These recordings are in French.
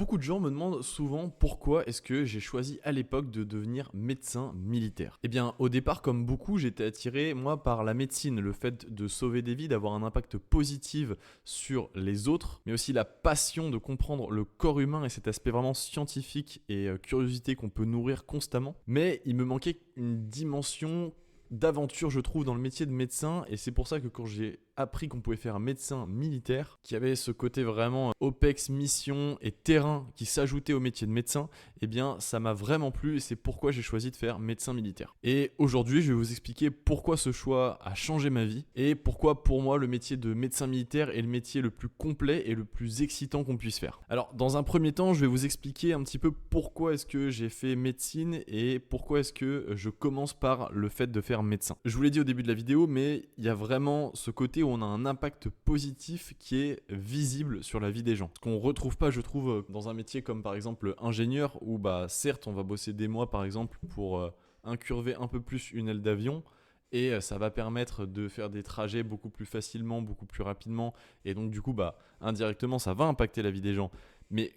Beaucoup de gens me demandent souvent pourquoi est-ce que j'ai choisi à l'époque de devenir médecin militaire. Eh bien, au départ, comme beaucoup, j'étais attiré, moi, par la médecine, le fait de sauver des vies, d'avoir un impact positif sur les autres, mais aussi la passion de comprendre le corps humain et cet aspect vraiment scientifique et curiosité qu'on peut nourrir constamment. Mais il me manquait une dimension d'aventure, je trouve, dans le métier de médecin, et c'est pour ça que quand j'ai appris qu'on pouvait faire médecin militaire, qui avait ce côté vraiment OPEX, mission et terrain qui s'ajoutait au métier de médecin, eh bien ça m'a vraiment plu et c'est pourquoi j'ai choisi de faire médecin militaire. Et aujourd'hui, je vais vous expliquer pourquoi ce choix a changé ma vie et pourquoi pour moi le métier de médecin militaire est le métier le plus complet et le plus excitant qu'on puisse faire. Alors dans un premier temps, je vais vous expliquer un petit peu pourquoi est-ce que j'ai fait médecine et pourquoi est-ce que je commence par le fait de faire médecin. Je vous l'ai dit au début de la vidéo, mais il y a vraiment ce côté où on a un impact positif qui est visible sur la vie des gens. Ce qu'on retrouve pas, je trouve, dans un métier comme par exemple ingénieur, où bah certes on va bosser des mois par exemple pour incurver un peu plus une aile d'avion, et ça va permettre de faire des trajets beaucoup plus facilement, beaucoup plus rapidement, et donc du coup bah indirectement ça va impacter la vie des gens. Mais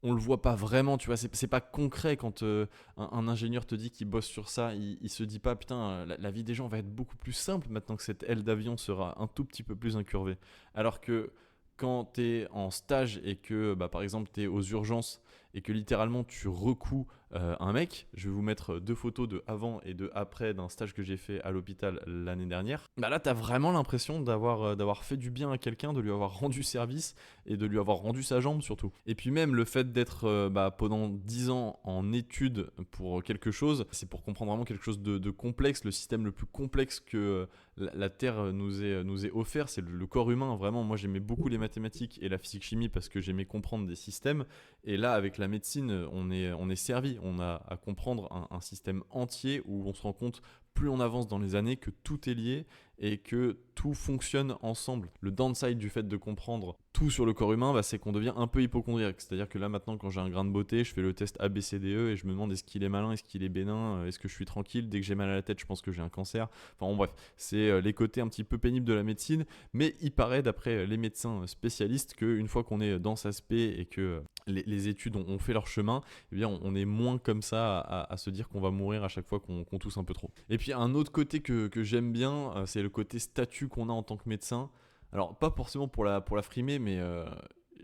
on le voit pas vraiment, tu vois, c'est pas concret quand un ingénieur te dit qu'il bosse sur ça, il se dit pas putain, la vie des gens va être beaucoup plus simple maintenant que cette aile d'avion sera un tout petit peu plus incurvée. Alors que quand tu es en stage et que bah, par exemple tu es aux urgences et que littéralement tu recouds un mec, je vais vous mettre deux photos de avant et de après d'un stage que j'ai fait à l'hôpital l'année dernière, bah là tu as vraiment l'impression d'avoir fait du bien à quelqu'un, de lui avoir rendu service et de lui avoir rendu sa jambe surtout. Et puis même le fait d'être pendant 10 ans en études pour quelque chose, c'est pour comprendre vraiment quelque chose de complexe, le système le plus complexe que la Terre nous est offert, c'est le corps humain. Vraiment, moi j'aimais beaucoup les mathématiques et la physique-chimie parce que j'aimais comprendre des systèmes. Et là, avec la médecine, on est servi. On a à comprendre un système entier où on se rend compte, plus on avance dans les années, que tout est lié et que tout fonctionne ensemble. Le downside du fait de comprendre tout sur le corps humain, bah, c'est qu'on devient un peu hypocondriaque. C'est-à-dire que là maintenant, quand j'ai un grain de beauté, je fais le test ABCDE et je me demande est-ce qu'il est malin, est-ce qu'il est bénin, est-ce que je suis tranquille. Dès que j'ai mal à la tête, je pense que j'ai un cancer. Enfin bon, bref, c'est les côtés un petit peu pénibles de la médecine. Mais il paraît, d'après les médecins spécialistes, qu'une fois qu'on est dans cet aspect et que les études ont fait leur chemin, eh bien on est moins comme ça à se dire qu'on va mourir à chaque fois qu'on tousse un peu trop. Et puis un autre côté que j'aime bien, c'est le côté statut qu'on a en tant que médecin. Alors pas forcément pour la frimer, mais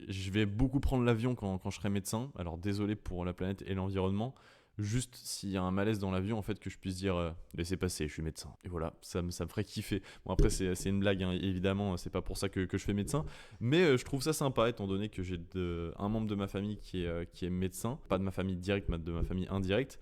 je vais beaucoup prendre l'avion quand je serai médecin. Alors désolé pour la planète et l'environnement. Juste s'il y a un malaise dans l'avion, en fait, que je puisse dire laissez passer, je suis médecin. Et voilà, ça me ferait kiffer. Bon, après, c'est une blague, hein, évidemment, c'est pas pour ça que je fais médecin. Mais je trouve ça sympa, étant donné que j'ai un membre de ma famille qui est médecin. Pas de ma famille directe, mais de ma famille indirecte.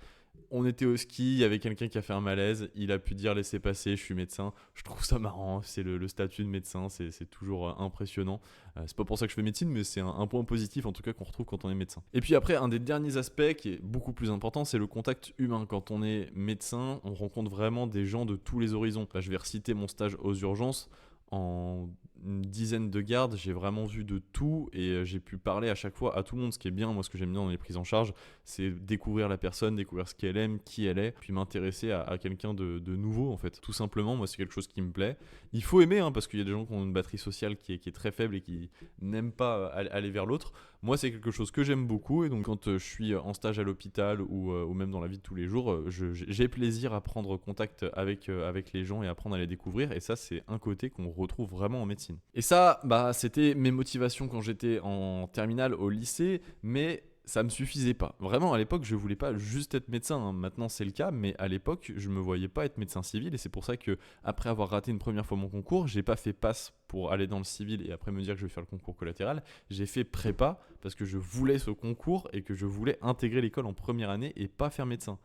On était au ski, il y avait quelqu'un qui a fait un malaise, il a pu dire laissez passer, je suis médecin. Je trouve ça marrant, c'est le statut de médecin, c'est toujours impressionnant. C'est pas pour ça que je fais médecine, mais c'est un point positif en tout cas qu'on retrouve quand on est médecin. Et puis après, un des derniers aspects qui est beaucoup plus important, c'est le contact humain. Quand on est médecin, on rencontre vraiment des gens de tous les horizons. Là, je vais reciter mon stage aux urgences. En une dizaine de gardes, j'ai vraiment vu de tout et j'ai pu parler à chaque fois à tout le monde. Ce qui est bien, moi ce que j'aime bien dans les prises en charge, c'est découvrir la personne, découvrir ce qu'elle aime, qui elle est, puis m'intéresser à quelqu'un de nouveau en fait. Tout simplement, moi c'est quelque chose qui me plaît. Il faut aimer parce qu'il y a des gens qui ont une batterie sociale qui est très faible et qui n'aiment pas aller vers l'autre. Moi c'est quelque chose que j'aime beaucoup et donc quand je suis en stage à l'hôpital ou même dans la vie de tous les jours, j'ai plaisir à prendre contact avec les gens et apprendre à les découvrir et ça c'est un côté qu'on retrouve vraiment en médecine. Et ça, bah, c'était mes motivations quand j'étais en terminale au lycée, mais ça me suffisait pas. Vraiment, à l'époque, je voulais pas juste être médecin, hein. Maintenant, c'est le cas, mais à l'époque, je me voyais pas être médecin civil et c'est pour ça que après avoir raté une première fois mon concours, j'ai pas fait passe pour aller dans le civil et après me dire que je vais faire le concours collatéral. J'ai fait prépa parce que je voulais ce concours et que je voulais intégrer l'école en première année et pas faire médecin.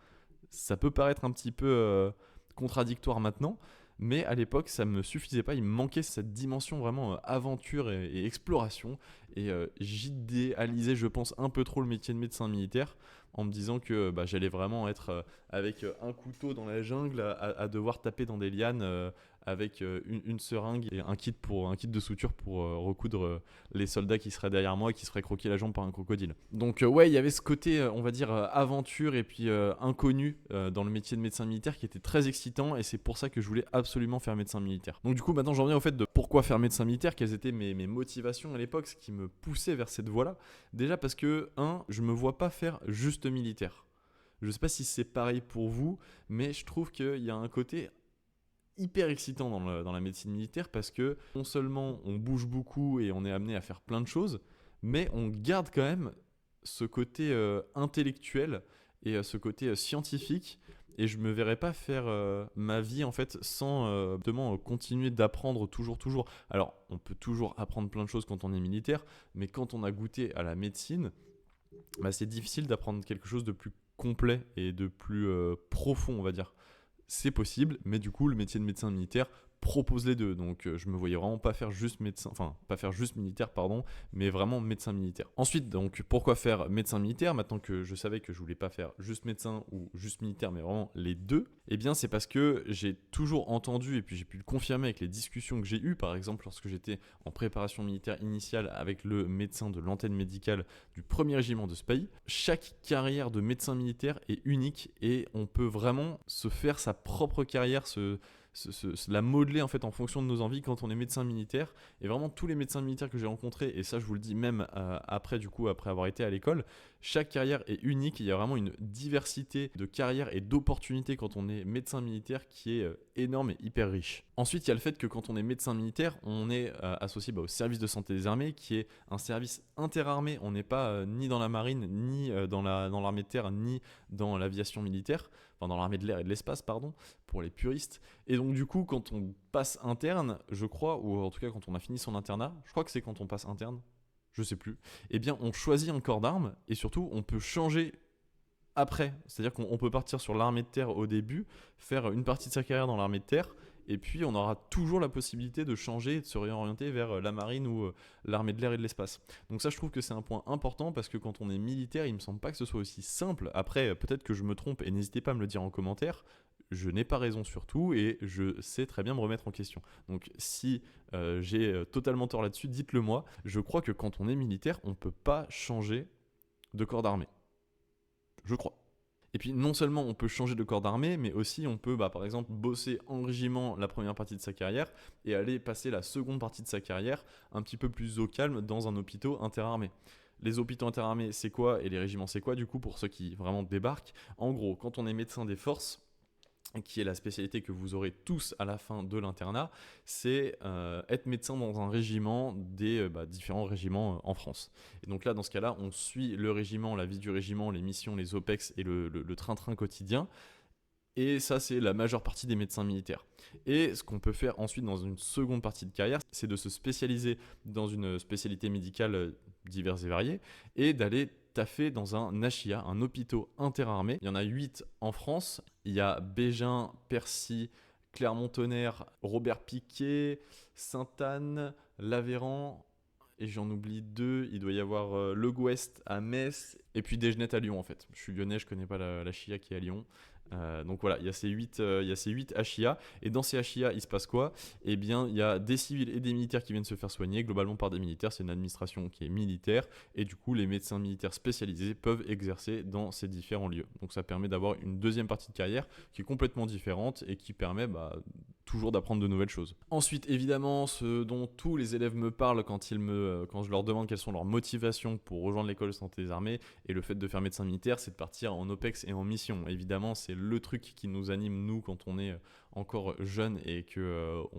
Ça peut paraître un petit peu contradictoire maintenant, mais à l'époque ça me suffisait pas, il me manquait cette dimension vraiment aventure et exploration et j'idéalisais je pense un peu trop le métier de médecin militaire en me disant que j'allais vraiment être avec un couteau dans la jungle à devoir taper dans des lianes avec une seringue et un kit de suture pour recoudre les soldats qui seraient derrière moi et qui se feraient croquer la jambe par un crocodile. Donc ouais, il y avait ce côté, on va dire, aventure et puis inconnu dans le métier de médecin militaire qui était très excitant, et c'est pour ça que je voulais absolument faire médecin militaire. Donc du coup, maintenant j'en viens au fait de pourquoi faire médecin militaire, quelles étaient mes motivations à l'époque, ce qui me poussait vers cette voie-là. Déjà parce que, je me vois pas faire juste militaire. Je sais pas si c'est pareil pour vous, mais je trouve qu'il y a un côté hyper excitant dans la médecine militaire, parce que non seulement on bouge beaucoup et on est amené à faire plein de choses, mais on garde quand même ce côté intellectuel et ce côté scientifique, et je me verrais pas faire ma vie en fait sans continuer d'apprendre toujours. Alors on peut toujours apprendre plein de choses quand on est militaire, mais quand on a goûté à la médecine, c'est difficile d'apprendre quelque chose de plus complet et de plus profond, on va dire. C'est possible, mais du coup le métier de médecin militaire propose les deux, donc je me voyais vraiment pas faire juste militaire, mais vraiment médecin militaire. Ensuite, donc pourquoi faire médecin militaire maintenant que je savais que je voulais pas faire juste médecin ou juste militaire, mais vraiment les deux? Eh bien c'est parce que j'ai toujours entendu, et puis j'ai pu le confirmer avec les discussions que j'ai eues, par exemple lorsque j'étais en préparation militaire initiale avec le médecin de l'antenne médicale du 1er régiment de Spahis, chaque carrière de médecin militaire est unique et on peut vraiment se faire sa propre carrière, la modeler en fait en fonction de nos envies quand on est médecin militaire. Et vraiment tous les médecins militaires que j'ai rencontrés, et ça je vous le dis même après avoir été à l'école, chaque carrière est unique. Il y a vraiment une diversité de carrières et d'opportunités quand on est médecin militaire qui est énorme et hyper riche. Ensuite, il y a le fait que quand on est médecin militaire, on est associé au service de santé des armées, qui est un service interarmé. On n'est pas ni dans la marine, ni dans l'armée de terre, ni dans l'aviation militaire, enfin dans l'armée de l'air et de l'espace, pardon, pour les puristes. Et donc du coup, quand on passe interne, je crois, ou en tout cas quand on a fini son internat, je crois que c'est quand on passe interne, je sais plus, eh bien on choisit un corps d'armes, et surtout on peut changer après. C'est-à-dire qu'on peut partir sur l'armée de terre au début, faire une partie de sa carrière dans l'armée de terre, et puis on aura toujours la possibilité de changer et de se réorienter vers la marine ou l'armée de l'air et de l'espace. Donc ça, je trouve que c'est un point important, parce que quand on est militaire, il me semble pas que ce soit aussi simple. Après, peut-être que je me trompe, et n'hésitez pas à me le dire en commentaire. Je n'ai pas raison sur tout, et je sais très bien me remettre en question. Donc si j'ai totalement tort là-dessus, dites-le moi. Je crois que quand on est militaire, on ne peut pas changer de corps d'armée. Je crois. Et puis non seulement on peut changer de corps d'armée, mais aussi on peut par exemple bosser en régiment la première partie de sa carrière et aller passer la seconde partie de sa carrière un petit peu plus au calme dans un hôpital interarmé. Les hôpitaux interarmés, c'est quoi, et les régiments, c'est quoi du coup, pour ceux qui vraiment débarquent? En gros, quand on est médecin des forces, qui est la spécialité que vous aurez tous à la fin de l'internat, c'est être médecin dans un régiment des différents régiments en France. Et donc là, dans ce cas-là, on suit le régiment, la vie du régiment, les missions, les OPEX et le train-train quotidien. Et ça, c'est la majeure partie des médecins militaires. Et ce qu'on peut faire ensuite dans une seconde partie de carrière, c'est de se spécialiser dans une spécialité médicale diverses et variées, et d'aller taffer dans un HIA, un hôpital interarmé. Il y en a 8 en France. Il y a Bégin, Percy, Clermont-Tonnerre, Robert Piquet, Sainte-Anne, l'Aveyran, et j'en oublie 2. Il doit y avoir Le Gouest à Metz, et puis Desgenettes à Lyon en fait. Je suis lyonnais, je connais pas la HIA qui est à Lyon. Donc voilà, il y a ces 8 HIA, et dans ces HIA, il se passe quoi? Eh bien, il y a des civils et des militaires qui viennent se faire soigner, globalement par des militaires. C'est une administration qui est militaire, et du coup, les médecins militaires spécialisés peuvent exercer dans ces différents lieux. Donc ça permet d'avoir une deuxième partie de carrière qui est complètement différente et qui permet toujours d'apprendre de nouvelles choses. Ensuite, évidemment, ce dont tous les élèves me parlent quand je leur demande quelles sont leurs motivations pour rejoindre l'école de santé des armées et le fait de faire médecin militaire, c'est de partir en OPEX et en mission. Évidemment, c'est le truc qui nous anime, nous, quand on est encore jeune et qu'on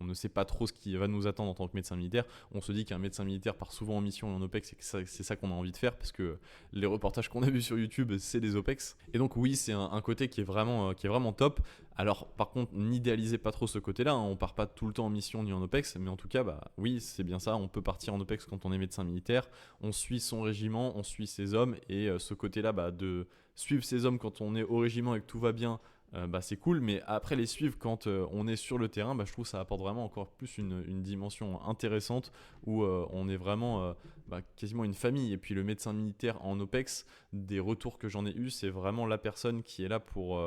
on ne sait pas trop ce qui va nous attendre en tant que médecin militaire. On se dit qu'un médecin militaire part souvent en mission et en OPEX, et que c'est ça qu'on a envie de faire, parce que les reportages qu'on a vus sur YouTube, c'est des OPEX. Et donc oui, c'est un côté qui est vraiment top. Alors par contre, n'idéalisez pas trop ce côté-là, hein. On part pas tout le temps en mission ni en OPEX, mais en tout cas, oui, c'est bien ça, on peut partir en OPEX quand on est médecin militaire, on suit son régiment, on suit ses hommes, et ce côté-là de suivre ses hommes quand on est au régiment et que tout va bien, bah, c'est cool, mais après les suivre quand on est sur le terrain, bah, je trouve que ça apporte vraiment encore plus une dimension intéressante où on est vraiment bah, quasiment une famille. Et puis le médecin militaire en OPEX, des retours que j'en ai eu, c'est vraiment la personne qui est là pour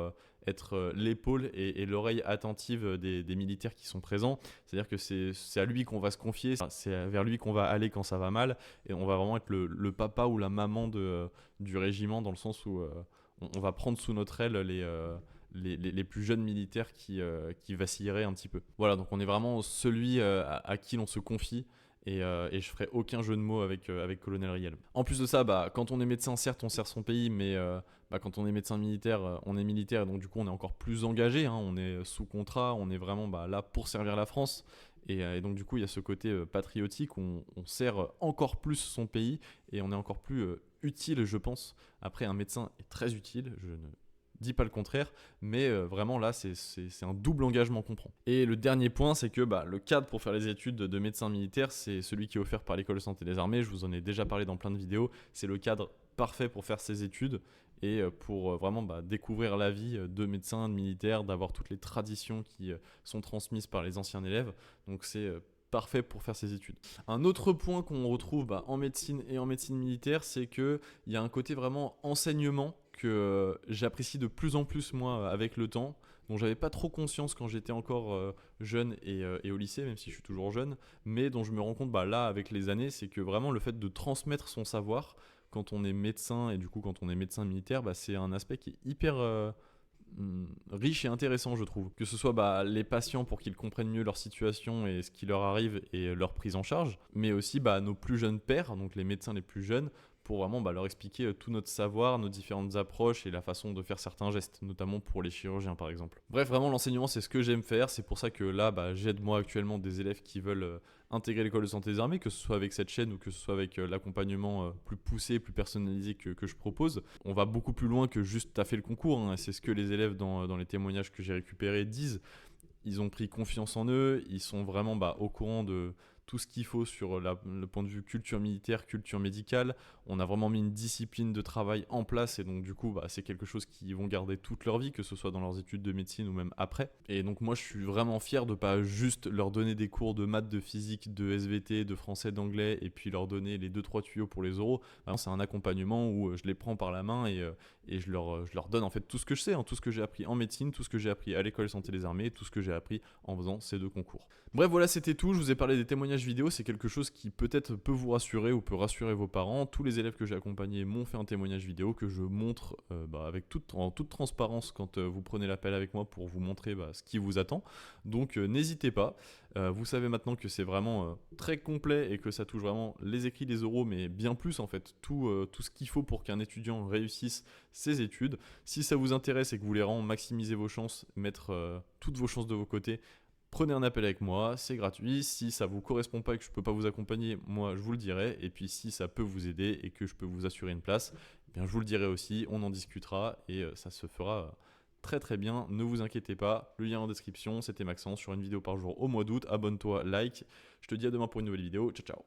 être l'épaule et l'oreille attentive des militaires qui sont présents. C'est-à-dire que c'est à lui qu'on va se confier, c'est vers lui qu'on va aller quand ça va mal, et on va vraiment être le papa ou la maman du régiment, dans le sens où on va prendre sous notre aile les plus jeunes militaires qui vacilleraient un petit peu. Voilà, donc on est vraiment celui à qui l'on se confie. Et je ferai aucun jeu de mots avec Colonel Riel. En plus de ça, bah, quand on est médecin, certes, on sert son pays, mais bah, quand on est médecin militaire, on est militaire, et donc du coup, on est encore plus engagé. Hein, on est sous contrat, on est vraiment bah, là pour servir la France. Et donc du coup, il y a ce côté patriotique où on sert encore plus son pays et on est encore plus utile, je pense. Après, un médecin est très utile, je ne dis pas le contraire, mais vraiment là, c'est un double engagement qu'on prend. Et le dernier point, c'est que bah, le cadre pour faire les études de médecin militaire, c'est celui qui est offert par l'École de santé des armées. Je vous en ai déjà parlé dans plein de vidéos. C'est le cadre parfait pour faire ces études et pour vraiment bah, découvrir la vie de médecin, de militaire, d'avoir toutes les traditions qui sont transmises par les anciens élèves. Donc c'est parfait pour faire ses études. Un autre point qu'on retrouve bah, en médecine et en médecine militaire, c'est qu'il y a un côté vraiment enseignement que j'apprécie de plus en plus moi avec le temps, dont j'avais pas trop conscience quand j'étais encore jeune et au lycée, même si je suis toujours jeune, mais dont je me rends compte bah, là avec les années, c'est que vraiment le fait de transmettre son savoir quand on est médecin, et du coup quand on est médecin militaire, bah, c'est un aspect qui est hyper riche et intéressant, je trouve. Que ce soit bah, les patients pour qu'ils comprennent mieux leur situation et ce qui leur arrive et leur prise en charge, mais aussi bah, nos plus jeunes pairs, donc les médecins les plus jeunes, pour vraiment bah, leur expliquer tout notre savoir, nos différentes approches et la façon de faire certains gestes, notamment pour les chirurgiens par exemple. Bref, vraiment l'enseignement c'est ce que j'aime faire, c'est pour ça que là bah, j'aide moi actuellement des élèves qui veulent intégrer l'école de santé des armées, que ce soit avec cette chaîne ou que ce soit avec l'accompagnement plus poussé, plus personnalisé que je propose. On va beaucoup plus loin que juste taffer le concours, hein, c'est ce que les élèves dans les témoignages que j'ai récupérés disent. Ils ont pris confiance en eux, ils sont vraiment bah, au courant de tout ce qu'il faut sur le point de vue culture militaire, culture médicale. On a vraiment mis une discipline de travail en place et donc du coup bah, c'est quelque chose qu'ils vont garder toute leur vie, que ce soit dans leurs études de médecine ou même après. Et donc moi je suis vraiment fier de pas juste leur donner des cours de maths, de physique, de SVT, de français, d'anglais et puis leur donner les 2-3 tuyaux pour les oraux. Vraiment, c'est un accompagnement où je les prends par la main et je leur donne en fait tout ce que je sais, hein, tout ce que j'ai appris en médecine, tout ce que j'ai appris à l'école de santé des armées, tout ce que j'ai appris en faisant ces 2 concours. Bref, voilà, c'était tout. Je vous ai parlé des témoignages vidéo. C'est quelque chose qui peut-être peut vous rassurer ou peut rassurer vos parents. Tous les élèves que j'ai accompagnés m'ont fait un témoignage vidéo que je montre bah, en toute transparence quand vous prenez l'appel avec moi pour vous montrer bah, ce qui vous attend. Donc n'hésitez pas. Vous savez maintenant que c'est vraiment très complet et que ça touche vraiment les écrits, les oraux, mais bien plus en fait, tout ce qu'il faut pour qu'un étudiant réussisse ses études. Si ça vous intéresse et que vous voulez vraiment maximiser vos chances, mettre toutes vos chances de vos côtés, prenez un appel avec moi, c'est gratuit. Si ça vous correspond pas et que je peux pas vous accompagner, moi je vous le dirai. Et puis si ça peut vous aider et que je peux vous assurer une place, eh bien je vous le dirai aussi, on en discutera et ça se fera très très bien. Ne vous inquiétez pas, le lien en description. C'était Maxence sur une vidéo par jour au mois d'août. Abonne-toi, like. Je te dis à demain pour une nouvelle vidéo. Ciao ciao.